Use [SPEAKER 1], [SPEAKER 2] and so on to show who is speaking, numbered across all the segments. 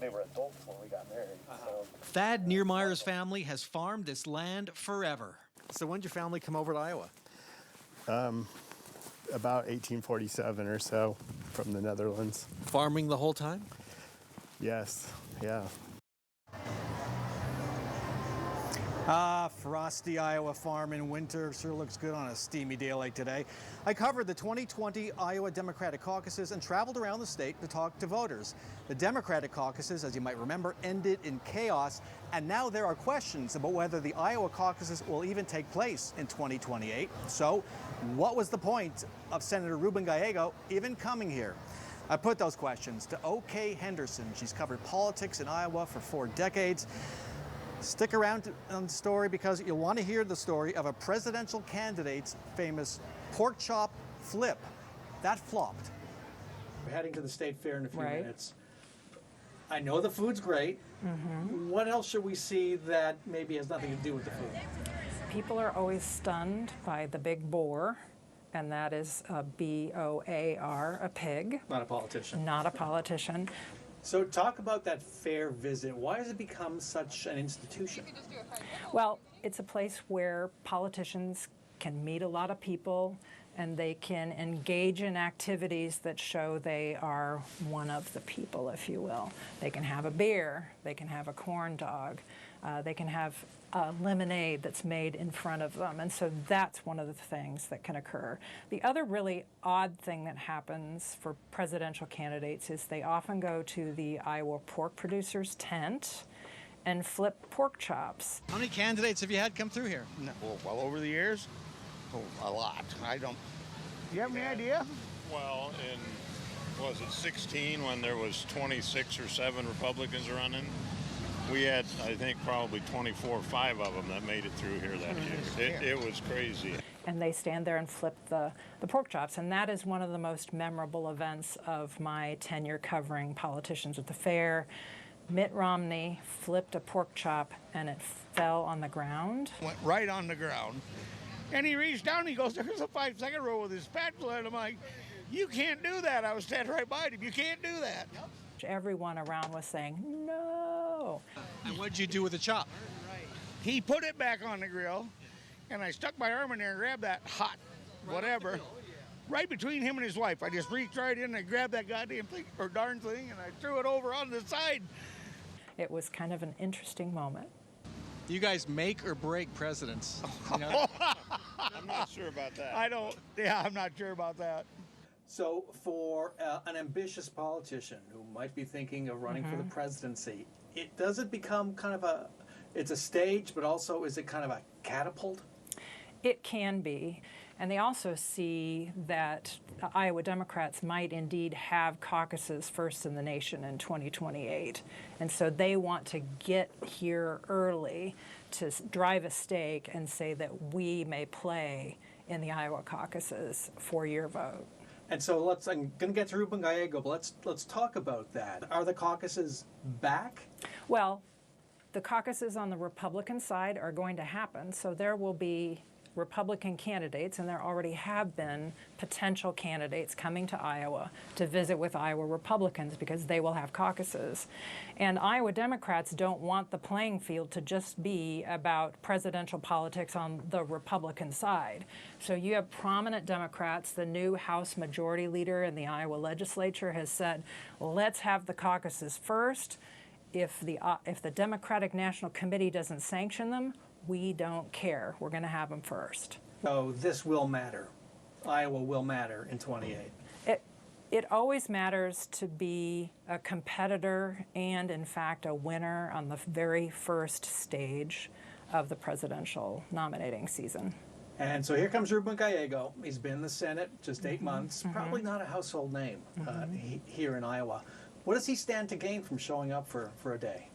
[SPEAKER 1] they were adults when we got married. So.
[SPEAKER 2] Thad Niermeyer's family has farmed this land forever. So when did your family come over to Iowa?
[SPEAKER 3] About 1847 or so, from the Netherlands.
[SPEAKER 2] Farming the whole time?
[SPEAKER 3] Yes, yeah.
[SPEAKER 4] Frosty Iowa farm in winter sure looks good on a steamy day like today. I covered the 2020 Iowa Democratic caucuses and traveled around the state to talk to voters. The Democratic caucuses, as you might remember, ended in chaos, and now there are questions about whether the Iowa caucuses will even take place in 2028. So, what was the point of Senator Ruben Gallego even coming here? I put those questions to OK Henderson. She's covered politics in Iowa for 4 decades. Stick around on the story because you'll want to hear the story of a presidential candidate's famous pork chop flip. That flopped. We're heading to the state fair in a few minutes. I know the food's great. Mm-hmm. What else should we see that maybe has nothing to do with the food?
[SPEAKER 5] People are always stunned by the big boar, and that is a B-O-A-R, a pig.
[SPEAKER 4] Not a politician.
[SPEAKER 5] Not a politician.
[SPEAKER 4] So talk about that fair visit. Why has it become such an institution?
[SPEAKER 5] Well, it's a place where politicians can meet a lot of people and they can engage in activities that show they are one of the people, if you will. They can have a beer, they can have a corn dog, they can have a lemonade that's made in front of them. And so that's one of the things that can occur. The other really odd thing that happens for presidential candidates is they often go to the Iowa pork producers' tent and flip pork chops.
[SPEAKER 2] How many candidates have you had come through here?
[SPEAKER 6] No, well, over the years, a lot. I don't. Do you have any idea?
[SPEAKER 7] Well, in, was it 16 when there was 26 or 7 Republicans running? We had, I think, probably 24 or 5 of them that made it through here that year. It was crazy.
[SPEAKER 5] And they stand there and flip the pork chops. And that is one of the most memorable events of my tenure covering politicians at the fair. Mitt Romney flipped a pork chop and it fell on the ground.
[SPEAKER 6] Went right on the ground. And he reached down and he goes, there's a 5-second roll with his spatula. And I'm like, you can't do that. I was standing right by him. You can't do that.
[SPEAKER 5] Everyone around was saying, no.
[SPEAKER 2] And what did you do with the chop?
[SPEAKER 6] He put it back on the grill, and I stuck my arm in there and grabbed that hot whatever right between him and his wife. I just reached right in and grabbed that goddamn thing, or darn thing, and I threw it over on the side.
[SPEAKER 5] It was kind of an interesting moment.
[SPEAKER 2] You guys make or break presidents. You know?
[SPEAKER 7] I'm not sure about that.
[SPEAKER 6] I'm not sure about that.
[SPEAKER 4] So for an ambitious politician who might be thinking of running for the presidency, does it become kind of it's a stage, but also is it kind of a catapult?
[SPEAKER 5] It can be. And they also see that Iowa Democrats might indeed have caucuses first in the nation in 2028. And so they want to get here early to drive a stake and say that we may play in the Iowa caucuses for your vote.
[SPEAKER 4] And so I'm going to get to Ruben Gallego, but let's talk about that. Are the caucuses back?
[SPEAKER 5] Well, the caucuses on the Republican side are going to happen, so there will be Republican candidates, and there already have been potential candidates coming to Iowa to visit with Iowa Republicans because they will have caucuses. And Iowa Democrats don't want the playing field to just be about presidential politics on the Republican side. So you have prominent Democrats. The new House Majority Leader in the Iowa legislature has said, let's have the caucuses first. If the Democratic National Committee doesn't sanction them, we don't care. We're going to have them first.
[SPEAKER 4] So this will matter. Iowa will matter in 28.
[SPEAKER 5] It always matters to be a competitor and, in fact, a winner on the very first stage of the presidential nominating season.
[SPEAKER 4] And so here comes Ruben Gallego. He's been in the Senate just 8 months. Probably not a household name here in Iowa. What does he stand to gain from showing up for a day?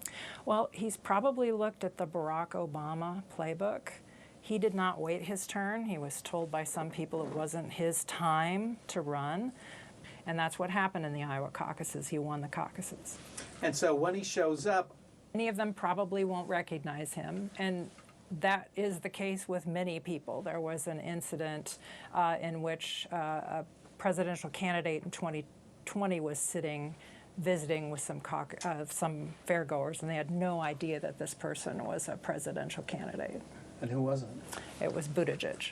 [SPEAKER 5] Well, he's probably looked at the Barack Obama playbook. He did not wait his turn. He was told by some people it wasn't his time to run. And that's what happened in the Iowa caucuses. He won the caucuses.
[SPEAKER 4] And so when he shows up,
[SPEAKER 5] many of them probably won't recognize him. And that is the case with many people. There was an incident in which a presidential candidate in 2020 was sitting visiting with some fairgoers, and they had no idea that this person was a presidential candidate.
[SPEAKER 4] And who was it?
[SPEAKER 5] It was Buttigieg.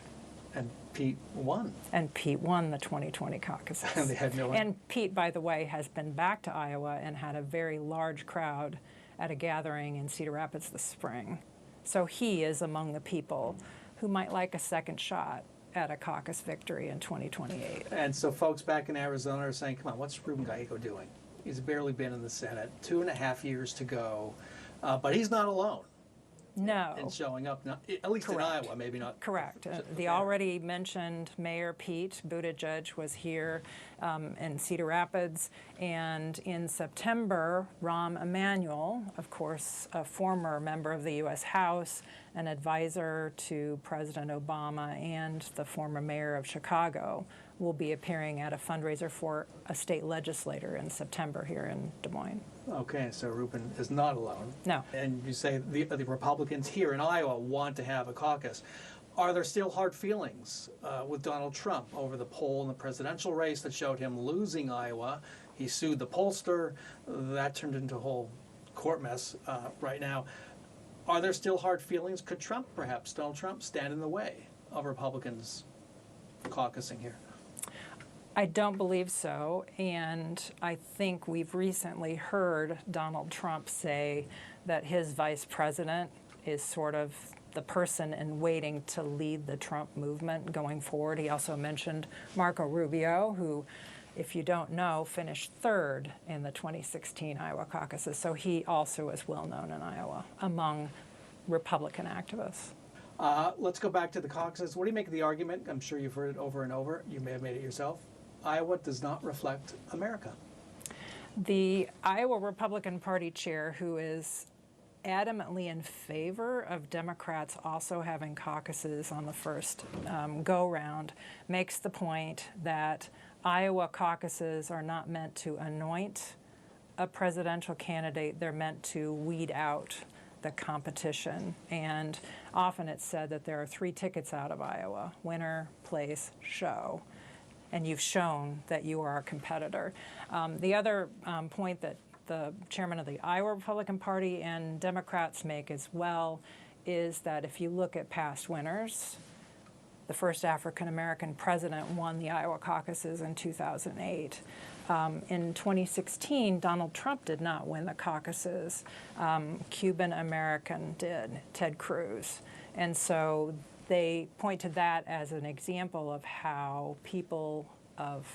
[SPEAKER 4] And Pete won.
[SPEAKER 5] And Pete won the 2020 caucuses.
[SPEAKER 4] And they had no idea.
[SPEAKER 5] And Pete, by the way, has been back to Iowa and had a very large crowd at a gathering in Cedar Rapids this spring. So he is among the people who might like a second shot at a caucus victory in 2028.
[SPEAKER 4] And so folks back in Arizona are saying, come on, what's Ruben Gallego doing? He's barely been in the Senate, 2.5 years to go, but he's not alone.
[SPEAKER 5] No.
[SPEAKER 4] In showing up, at least
[SPEAKER 5] Correct.
[SPEAKER 4] in Iowa, maybe not.
[SPEAKER 5] Correct. The already mentioned Mayor Pete Buttigieg was here in Cedar Rapids, and in September, Rahm Emanuel, of course, a former member of the U.S. House, an advisor to President Obama, and the former mayor of Chicago, will be appearing at a fundraiser for a state legislator in September here in Des Moines.
[SPEAKER 4] Okay, so Ruben is not alone.
[SPEAKER 5] No.
[SPEAKER 4] And you say the Republicans here in Iowa want to have a caucus. Are there still hard feelings with Donald Trump over the poll in the presidential race that showed him losing Iowa? He sued the pollster. That turned into a whole court mess right now. Are there still hard feelings? Could Trump, perhaps, Donald Trump, stand in the way of Republicans caucusing here?
[SPEAKER 5] I don't believe so, and I think we've recently heard Donald Trump say that his vice president is sort of the person in waiting to lead the Trump movement going forward. He also mentioned Marco Rubio, who, if you don't know, finished third in the 2016 Iowa caucuses, so he also is well known in Iowa among Republican activists.
[SPEAKER 4] Let's go back to the caucuses. What do you make of the argument? I'm sure you've heard it over and over. You may have made it yourself. Iowa does not reflect America.
[SPEAKER 5] The Iowa Republican Party chair, who is adamantly in favor of Democrats also having caucuses on the first go-round, makes the point that Iowa caucuses are not meant to anoint a presidential candidate. They're meant to weed out the competition. And often it's said that there are 3 tickets out of Iowa: winner, place, show. And you've shown that you are a competitor. The other point that the chairman of the Iowa Republican Party and Democrats make as well is that if you look at past winners, the first African-American president won the Iowa caucuses in 2008. In 2016, Donald Trump did not win the caucuses. Cuban-American did, Ted Cruz. And so they point to that as an example of how people of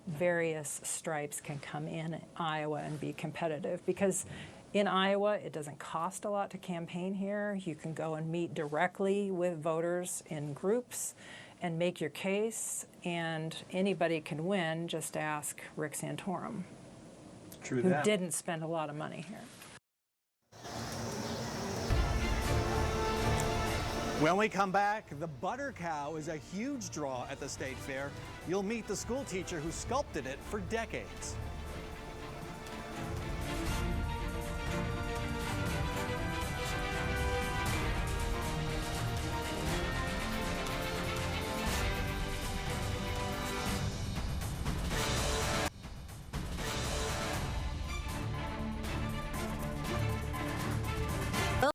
[SPEAKER 5] various stripes can come in Iowa and be competitive. Because in Iowa, it doesn't cost a lot to campaign here. You can go and meet directly with voters in groups and make your case, and anybody can win. Just ask Rick Santorum, who didn't spend a lot of money here.
[SPEAKER 4] When we come back, the butter cow is a huge draw at the state fair. You'll meet the school teacher who sculpted it for decades.